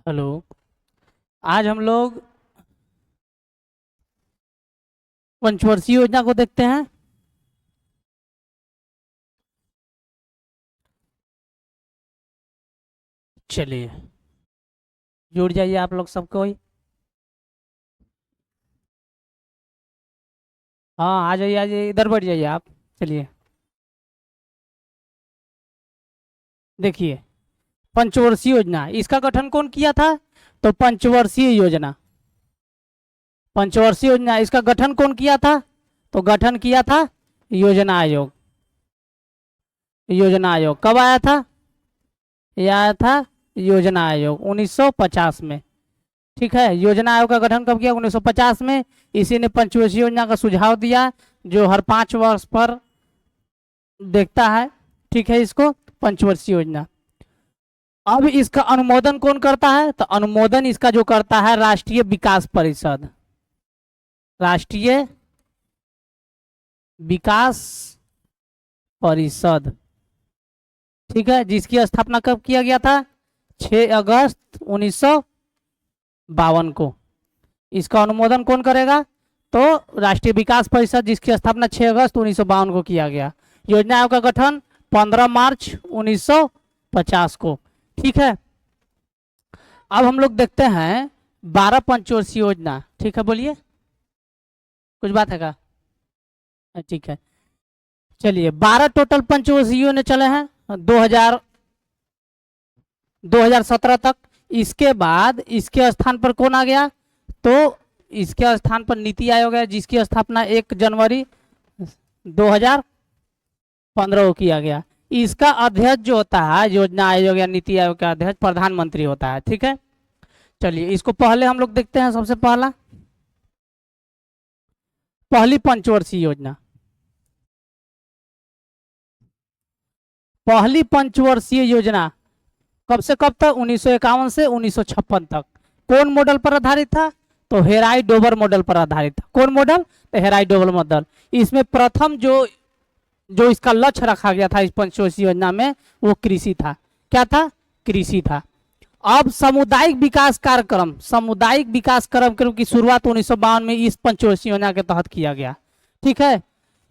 Hello. आज हम लोग पंचवर्षीय योजना को देखते हैं। चलिए, जुड़ जाइए आप लोग सब कोई। हाँ, आ जाइए, इधर बैठ जाइए आप। चलिए, देखिए, पंचवर्षीय योजना इसका गठन कौन किया था? तो पंचवर्षीय योजना, पंचवर्षीय योजना इसका गठन कौन किया था? तो गठन किया था योजना आयोग। योजना आयोग कब आया था? यह आया था योजना आयोग 1950 में। ठीक है, योजना आयोग का गठन कब किया? 1950 में। इसी ने पंचवर्षीय योजना का सुझाव दिया, जो हर 5 वर्ष पर देखता है। ठीक है, इसको पंचवर्षीय योजना। अब इसका अनुमोदन कौन करता है? तो अनुमोदन इसका जो करता है राष्ट्रीय विकास परिषद। राष्ट्रीय विकास परिषद, ठीक है, जिसकी स्थापना कब किया गया था? 6 अगस्त 1952 को। इसका अनुमोदन कौन करेगा? तो राष्ट्रीय विकास परिषद, जिसकी स्थापना 6 अगस्त 1952 को किया गया। योजना आयोग का गठन 15 मार्च 1950 को। ठीक है, अब हम लोग देखते हैं 12 पंचवर्षीय योजना। ठीक है, बोलिए, कुछ बात है क्या? ठीक है, चलिए, 12 टोटल पंचवर्षीय योजना चले हैं 2017 तक। इसके बाद इसके स्थान पर कौन आ गया? तो इसके स्थान पर नीति आयोग है, जिसकी स्थापना 1 जनवरी 2015 को किया गया। इसका अध्यक्ष जो होता है योजना आयोग या नीति आयोग का अध्यक्ष प्रधानमंत्री होता है। ठीक है, चलिए, इसको पहले हम लोग देखते हैं। सबसे पहली पंचवर्षीय योजना, पहली पंचवर्षीय योजना कब से कब तक? 1951 से 1956 तक। कौन मॉडल पर आधारित था? तो हेराई डोबर मॉडल पर आधारित था। कौन मॉडल? तो हेराई डोबर मॉडल। इसमें प्रथम जो जो इसका लक्ष्य रखा गया था इस पंचवर्षीय योजना में, वो कृषि था। क्या था? कृषि था। अब सामुदायिक विकास कार्यक्रम, सामुदायिक विकास कार्यक्रम की शुरुआत 1952 में इस पंचवर्षीय योजना के तहत किया गया। ठीक है,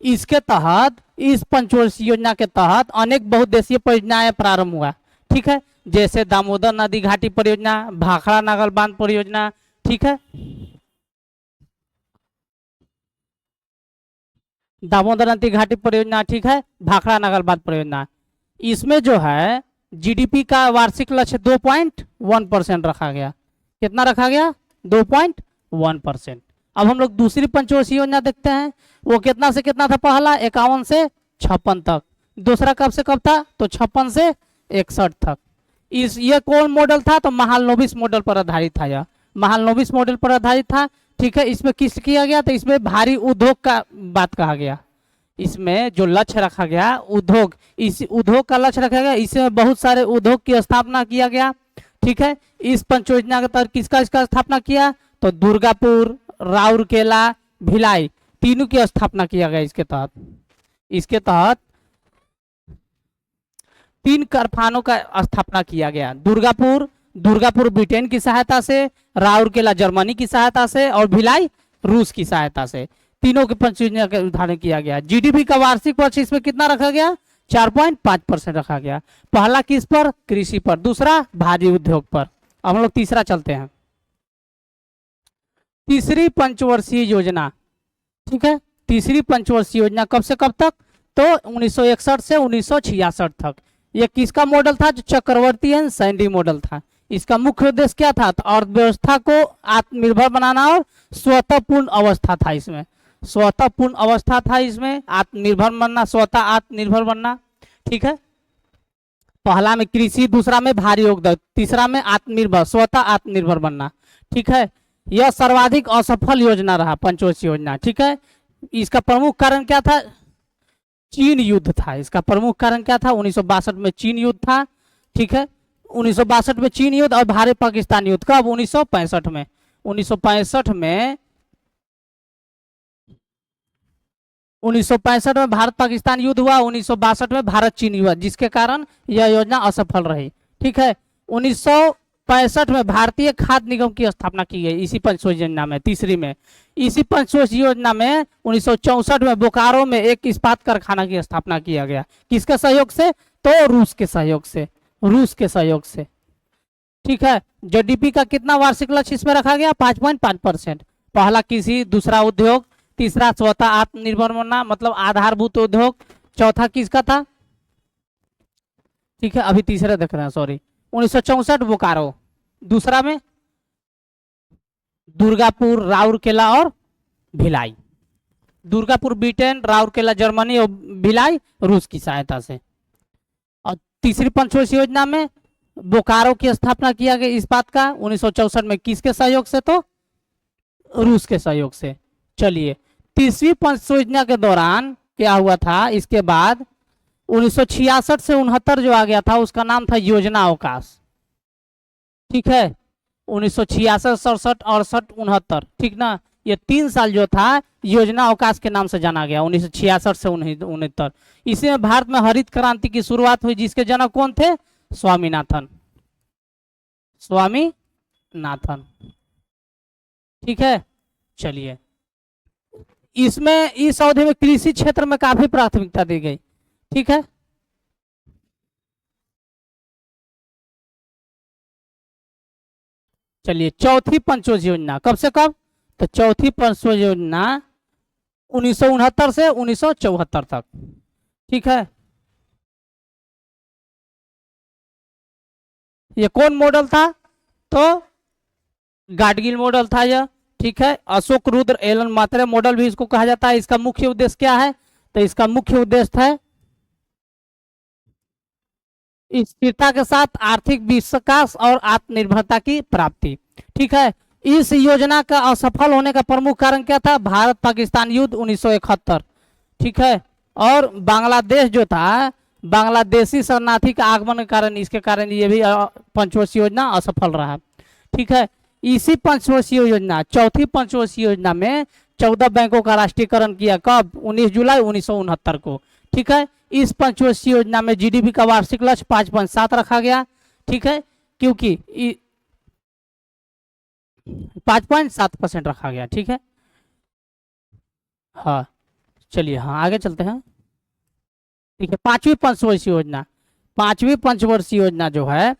इसके तहत, इस पंचवर्षीय योजना के तहत अनेक बहुउद्देशीय परियोजनाएं प्रारंभ हुआ। ठीक है, जैसे दामोदर नदी घाटी परियोजना, भाखड़ा नागल बांध परियोजना। ठीक है, दामोदर नदी घाटी परियोजना, ठीक है, भाखड़ा नागल बांध परियोजना। इसमें जो है जीडीपी का वार्षिक लक्ष्य 2.1% रखा गया। कितना रखा गया? 2.1%। अब हम लोग दूसरी पंचवर्षीय योजना देखते हैं। वो कितना से कितना था? पहला 51 से 56 तक। दूसरा कब से कब था? तो 56 से 61 तक। ये कौन मॉडल था? तो महालनोबिस मॉडल पर आधारित था। यह महालनोबिस मॉडल पर आधारित था। ठीक है, इसमें किस किया गया? तो इसमें भारी उद्योग का बात कहा गया। इसमें जो लक्ष्य रखा गया उद्योग, इस उद्योग का लक्ष्य रखा गया। इसमें बहुत सारे उद्योग की स्थापना किया गया। ठीक है, इस पंचयोजना के तहत किसका इसका स्थापना किया? तो दुर्गापुर, राउरकेला, भिलाई, तीनों की स्थापना किया गया इसके तहत। इसके तहत 3 कारखानों का स्थापना किया गया। दुर्गापुर ब्रिटेन की सहायता से, राउरकेला जर्मनी की सहायता से, और भिलाई रूस की सहायता से। तीनों के पंचयोजना का उदाहरण किया गया। जीडीपी का वार्षिक लक्ष्य इसमें कितना रखा गया? 4.5% रखा गया। पहला किस पर? कृषि पर। दूसरा भारी उद्योग पर। अब हम लोग तीसरा चलते हैं, तीसरी पंचवर्षीय योजना। ठीक है, तीसरी पंचवर्षीय योजना कब से कब तक? तो 1961 से 1966 तक। यह किसका मॉडल था? जो चक्रवर्ती एंड सैंडी मॉडल था। इसका मुख्य उद्देश्य क्या था? तो अर्थव्यवस्था को आत्मनिर्भर बनाना और स्वतः पूर्ण अवस्था था इसमें। स्वतः पूर्ण अवस्था था इसमें, आत्मनिर्भर बनना, स्वतः आत्मनिर्भर बनना। ठीक है, पहला में कृषि, दूसरा में भारी उद्योग, तीसरा में आत्मनिर्भर, स्वतः आत्मनिर्भर बनना। ठीक है, यह सर्वाधिक असफल योजना रहा पंचवर्षीय योजना। ठीक है, इसका प्रमुख कारण क्या था? चीन युद्ध था। इसका प्रमुख कारण क्या था? 1962 में चीन युद्ध था। ठीक है, 1962 में चीन युद्ध और भारत पाकिस्तान युद्ध। कब? 1965 में। 1965 में 1965 में भारत पाकिस्तान युद्ध हुआ। 1962 में भारत चीन हुआ, जिसके कारण यह योजना असफल रही। ठीक है, 65 में भारतीय खाद्य निगम की स्थापना की गई इसी पंचकोश योजना में। तीसरी में इसी पंचकोश योजना में 1964 में बोकारो में एक इस्पात कारखाना की स्थापना किया गया। किसके सहयोग से? तो रूस के सहयोग से, रूस के सहयोग से। ठीक है, जीडीपी का कितना वार्षिक लक्ष्य इसमें रखा गया? 5.5%। पहला कृषि, दूसरा उद्योग, तीसरा स्वतः आत्मनिर्भर बनना मतलब आधारभूत उद्योग, चौथा किसका था? ठीक है, अभी तीसरा देख रहे हैं, सॉरी। 1964 बोकारो, दूसरा में दुर्गापुर, राउरकेला और भिलाई। दुर्गापुर ब्रिटेन, राउरकेला जर्मनी और भिलाई रूस की सहायता से। और तीसरी पंचकोश योजना में बोकारो की स्थापना किया गया इस्पात का 1964 में। किसके सहयोग से? तो रूस के सहयोग से। चलिए, तीसरी पंचकोश योजना के दौरान क्या हुआ था? इसके बाद 1966 से 69 जो आ गया था उसका नाम था योजना अवकाश। ठीक है, 1966, 67, 68, 69, ठीक ना, ये 3 साल जो था योजना अवकाश के नाम से जाना गया 1966 से 69। इसी में भारत में हरित क्रांति की शुरुआत हुई जिसके जनक कौन थे? स्वामीनाथन, स्वामीनाथन। ठीक है, चलिए, इसमें इस अवधि में कृषि क्षेत्र में काफी प्राथमिकता दी गई। ठीक है, चलिए, चौथी पंचकोश योजना कब से कब? तो चौथी पंचकोश योजना 1969 से 1974 तक। ठीक है, ये कौन मॉडल था? तो गाडगिल मॉडल था यह। ठीक है, अशोक रुद्र एलन मात्रे मॉडल भी इसको कहा जाता है। इसका मुख्य उद्देश्य क्या है? तो इसका मुख्य उद्देश्य है स्थिरता के साथ आर्थिक विकास और आत्मनिर्भरता की प्राप्ति। ठीक है, इस योजना का असफल होने का प्रमुख कारण क्या था? भारत पाकिस्तान युद्ध 1971। ठीक है, और बांग्लादेश जो था, बांग्लादेशी शरणार्थी का आगमन के कारण, इसके कारण ये भी पंचकोश योजना असफल रहा। ठीक है, इसी पंचकोश योजना, चौथी पंचकोश योजना में 14 बैंकों का राष्ट्रीयकरण किया। कब? 19 जुलाई 1969 को। ठीक है, इस पंचकोश योजना में जीडीपी का वार्षिक लक्ष्य 5.7 रखा गया। ठीक है, क्योंकि 5.7% रखा गया। ठीक है, हाँ, चलिए, हाँ, आगे चलते हैं। ठीक है, पांचवी पंचवर्षीय योजना, पांचवी पंचवर्षीय योजना जो है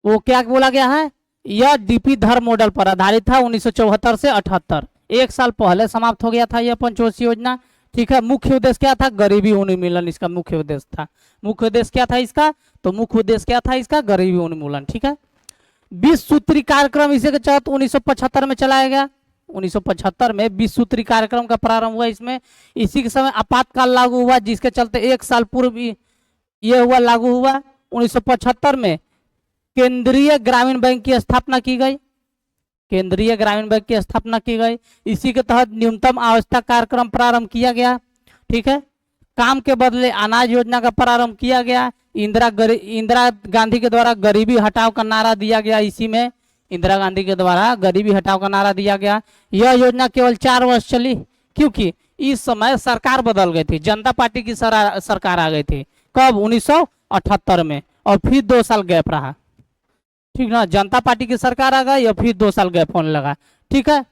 वो क्या बोला गया है? यह डीपी धर मॉडल पर आधारित था 1974 से 78। 1 साल पहले समाप्त हो गया था यह पंचवर्षीय योजना। ठीक है, मुख्य उद्देश्य क्या था? गरीबी उन्मूलन इसका मुख्य उद्देश्य था। मुख्य उद्देश्य क्या था इसका? तो मुख्य उद्देश्य क्या था इसका? गरीबी उन्मूलन। ठीक है, 20 सूत्री कार्यक्रम इसी के तहत 1975 में चलाया गया। 1975 में 20 सूत्री कार्यक्रम का प्रारंभ हुआ। इसमें इसी के समय आपातकाल लागू हुआ जिसके चलते 1 साल पूर्व ये हुआ लागू हुआ। 1975 में केंद्रीय ग्रामीण बैंक की स्थापना की गई। केंद्रीय ग्रामीण बैंक की स्थापना की गई। इसी के तहत न्यूनतम आवश्यकता कार्यक्रम प्रारंभ किया गया। ठीक है, काम के बदले अनाज योजना का प्रारंभ किया गया। इंदिरा गांधी के द्वारा गरीबी हटाओ का नारा दिया गया। इसी में इंदिरा गांधी के द्वारा गरीबी हटाओ का नारा दिया गया। यह योजना केवल 4 वर्ष चली क्योंकि इस समय सरकार बदल गई थी, जनता पार्टी की सरकार आ गई थी। कब? 1978 में, और फिर 2 साल गैप रहा। ठीक ना, जनता पार्टी की सरकार आ गई और फिर 2 साल गैप होने लगा। ठीक है,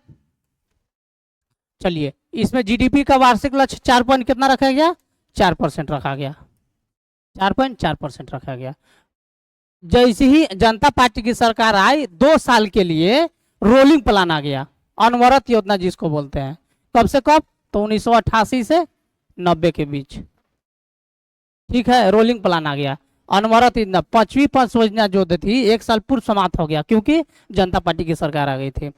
चलिए, इसमें जीडीपी का वार्षिक लक्ष्य 4 पॉइंट कितना रखा गया? 4% रखा गया। 4.4% रखा गया। जैसे ही जनता पार्टी की सरकार आई 2 साल के लिए रोलिंग प्लान आ गया, अनवरत योजना जिसको बोलते हैं। कब से कब? तो 1988 से 90 के बीच। ठीक है, रोलिंग प्लान आ गया, अनवरत योजना। 5वीं पंच योजना जो थी 1 साल पूर्व समाप्त हो गया क्योंकि जनता पार्टी की सरकार आ गई थी।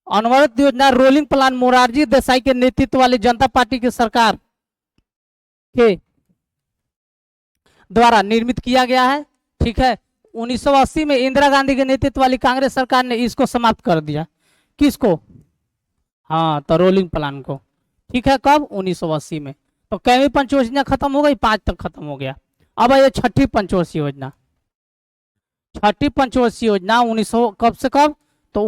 अनवरत योजना रोलिंग प्लान मोरारजी देसाई के नेतृत्व वाली जनता पार्टी की सरकार के द्वारा निर्मित किया गया है। ठीक है, 1980 में इंदिरा गांधी के नेतृत्व वाली कांग्रेस सरकार ने इसको समाप्त कर दिया। किसको? हाँ, तो रोलिंग प्लान को। ठीक है, कब? 1980 में। तो कैवी पंचवर्षीय योजना खत्म हो गई, 5 तक खत्म हो गया। अब ये छठी पंचवर्षीय योजना। छठी पंचवर्षीय योजना 1900 कब से कब? तो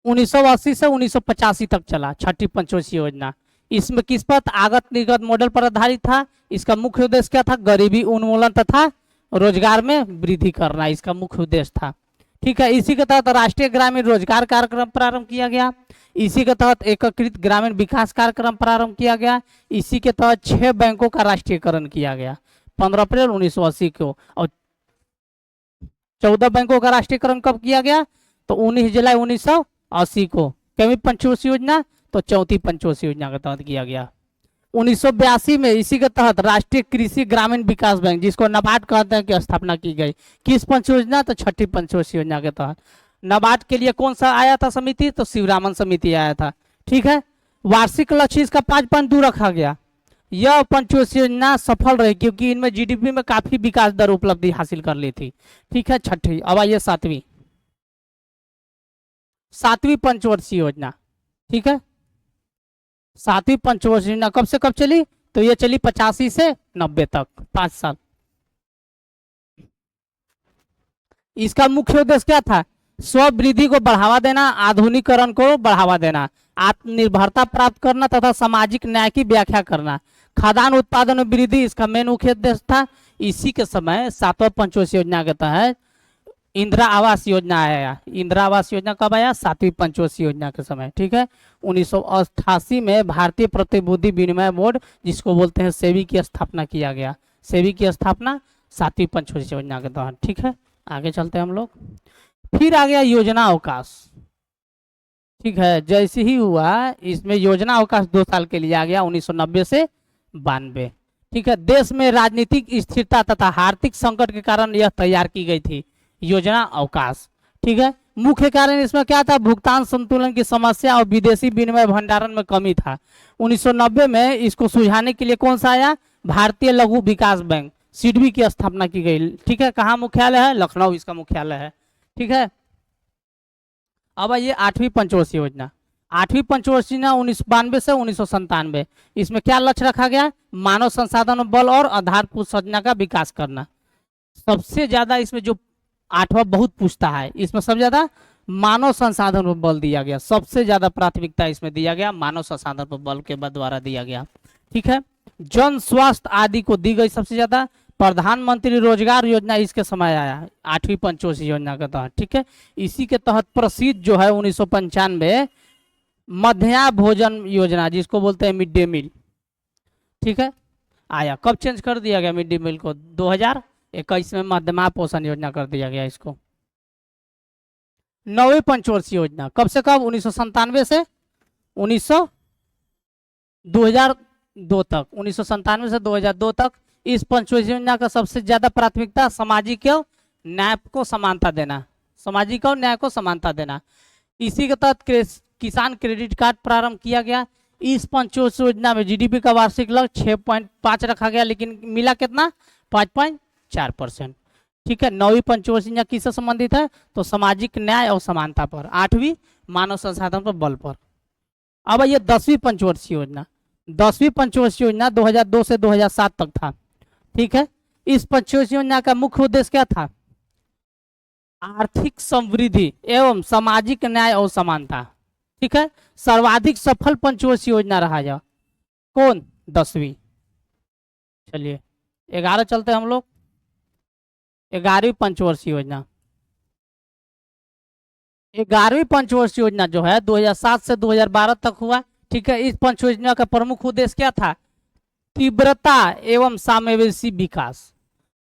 1980 से 1985 तक चला छठी पंचवर्षीय योजना। इसमें किस पर? आगत निर्गत मॉडल पर आधारित था। इसका मुख्य उद्देश्य क्या था? गरीबी उन्मूलन तथा रोजगार में वृद्धि करना इसका मुख्य उद्देश्य था। ठीक है, इसी के तहत राष्ट्रीय ग्रामीण रोजगार कार्यक्रम प्रारंभ किया गया। इसी के तहत एकीकृत ग्रामीण विकास कार्यक्रम प्रारंभ किया गया। इसी के तहत 6 बैंकों का राष्ट्रीयकरण किया गया 15 अप्रैल 1980 को। और 14 बैंकों का राष्ट्रीयकरण कब किया गया? तो 19 जुलाई 1980 को। कमी पंचवर्षीय योजना तो चौथी पंचवर्षीय योजना के तहत किया गया। 1982 में इसी के तहत राष्ट्रीय कृषि ग्रामीण विकास बैंक, जिसको नाबार्ड कहते हैं, की स्थापना की गई। किस पंच योजना? तो छठी पंचवर्षीय योजना के तहत। नाबार्ड के लिए कौन सा आया था समिति? तो शिवरामन समिति आया था। ठीक है, वार्षिक लक्ष्य इसका 5.2 रखा गया। यह पंचवर्षीय योजना सफल रही क्योंकि इनमें जीडीपी में काफी विकास दर उपलब्धि हासिल कर ली थी। ठीक है, छठी। अब आइए सातवीं पंचवर्षीय योजना। ठीक है, सातवीं पंचवर्षीय योजना कब से कब चली? तो ये चली 85 से 90 तक, 5 साल। इसका मुख्य उद्देश्य क्या था? स्ववृद्धि को बढ़ावा देना, आधुनिकीकरण को बढ़ावा देना, आत्मनिर्भरता प्राप्त करना तथा सामाजिक न्याय की व्याख्या करना, खाद्यान्न उत्पादन में वृद्धि इसका मेन मुख्य उद्देश्य था। इसी के समय 7वां पंचवर्षीय योजना के तहत इंदिरा आवास योजना आया। इंदिरा आवास योजना कब आया? 7वीं पंचवर्षीय योजना के समय। ठीक है, 1988 में भारतीय प्रतिभूति विनिमय बोर्ड, जिसको बोलते हैं सेबी, की स्थापना किया गया। सेबी की स्थापना 7वीं पंचवर्षीय योजना के तहत। ठीक है, आगे चलते हैं हम लोग। फिर आ गया योजना अवकाश। ठीक है, जैसे ही हुआ इसमें योजना अवकाश 2 साल के लिए आ गया 1990 से 92। ठीक है, देश में राजनीतिक स्थिरता तथा आर्थिक संकट के कारण यह तैयार की गई थी योजना अवकाश। ठीक है, मुख्य कारण इसमें क्या था? भुगतान संतुलन की समस्या और विदेशी विनिमय भंडारण में कमी था। 1990 में इसको सुलझाने के लिए कौन सा आया? भारतीय लघु विकास बैंक, सिडबी की स्थापना की गई। ठीक है, कहाँ मुख्यालय है? लखनऊ इसका मुख्यालय है। ठीक है, अब आइए 8वीं पंचवर्षीय योजना। 8वीं पंचवर्षीय योजना 1992 से 1997। इसमें क्या लक्ष्य रखा गया? मानव संसाधन बल और आधारभूत संरचना का विकास करना। सबसे ज्यादा इसमें जो 8वां बहुत पूछता है, इसमें सबसे ज्यादा मानव संसाधन पर बल दिया गया। सबसे ज्यादा प्राथमिकता इसमें दिया गया मानव संसाधन पर बल के द्वारा दिया गया। ठीक है, जन स्वास्थ्य आदि को दी गई सबसे ज्यादा। प्रधानमंत्री रोजगार योजना इसके समय आया 8वीं पंचवर्षीय योजना के तहत। ठीक है, इसी के तहत प्रसिद्ध जो है 1995 मध्याह्न भोजन योजना, जिसको बोलते हैं मिड डे मील। ठीक है, आया। कब चेंज कर दिया गया मिड डे मील को? 2021 में मध्यमा पोषण योजना कर दिया गया इसको। 9वीं पंचवर्षीय योजना कब से कब? 1997 से 2002 तक। 1997 से 2002 तक इस पंचवर्षीय योजना का सबसे ज्यादा प्राथमिकता सामाजिक और न्याय को समानता देना। सामाजिक और न्याय को समानता देना। इसी के तहत किसान क्रेडिट कार्ड प्रारंभ किया गया। इस पंचवर्षीय योजना में जीडीपी का वार्षिक लक्ष्य 6.5 रखा गया, लेकिन मिला कितना? 5.4%। ठीक है, 9वीं पंचवर्षीय योजना किससे संबंधित है? तो सामाजिक न्याय और समानता पर। 8वीं मानव संसाधन पर बल पर। अब ये 10वीं पंचवर्षीय योजना। 10वीं पंचवर्षीय योजना 2002 से 2007 तक था। ठीक है, इस पंचवर्षीय योजना का मुख्य उद्देश्य क्या था? आर्थिक समृद्धि एवं सामाजिक न्याय और समानता। ठीक है, सर्वाधिक सफल पंचवर्षीय योजना रहा यह। कौन? 10वीं। चलिए 11 चलते हम लोग। 11वीं पंचवर्षीय योजना। 11वीं पंचवर्षीय योजना जो है 2007 से 2012 तक हुआ। ठीक है, इस पंचवर्षीय योजना का प्रमुख उद्देश्य क्या था? तीव्रता एवं समावेशी विकास।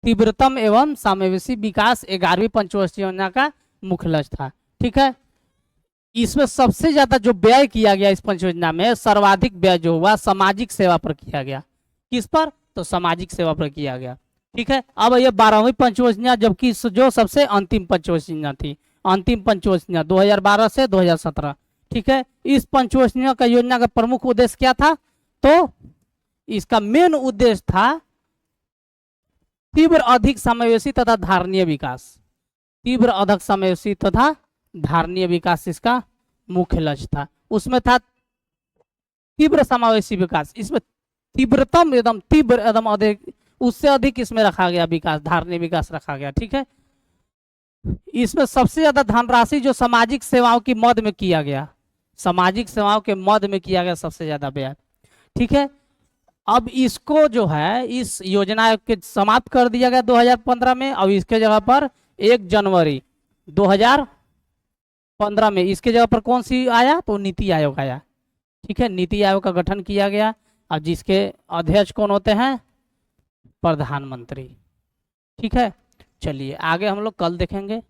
तीव्रतम एवं समावेशी विकास 11वीं पंचवर्षीय योजना का मुख्य लक्ष्य था। ठीक है, इसमें सबसे ज्यादा जो व्यय किया गया इस पंचयोजना में, सर्वाधिक व्यय जो हुआ सामाजिक सेवा पर किया गया। किस पर? तो सामाजिक सेवा पर किया गया। ठीक है, अब ये 12वीं पंचयोजना, जबकि जो सबसे अंतिम पंचयोजना थी, अंतिम पंचयोजना 2012 से 2017। ठीक है, इस पंचयोजना का योजना का प्रमुख उद्देश्य क्या था? तो इसका मेन उद्देश्य था तीव्र अधिक समावेशी तथा धारणीय विकास। तीव्र अधिक समावेशी तथा धारणीय विकास इसका मुख्य लक्ष्य था। उसमें था तीव्र समावेशी विकास। इसमें तीव्रतम एकदम तीव्र एकदम अधिक, उससे अधिक इसमें रखा गया विकास, धारणीय विकास रखा गया। ठीक है, इसमें सबसे ज्यादा धनराशि जो सामाजिक सेवाओं की मद में किया गया, सामाजिक सेवाओं के मद में किया गया सबसे ज्यादा व्यय। ठीक है, अब इसको जो है इस योजना के समाप्त कर दिया गया 2015 में। अब इसके जगह पर 1 जनवरी 2015 में इसके जगह पर कौन सी आया, तो नीति आयोग आया। ठीक है, नीति आयोग का गठन किया गया। अब जिसके अध्यक्ष कौन होते हैं, प्रधानमंत्री। ठीक है, चलिए आगे हम लोग कल देखेंगे।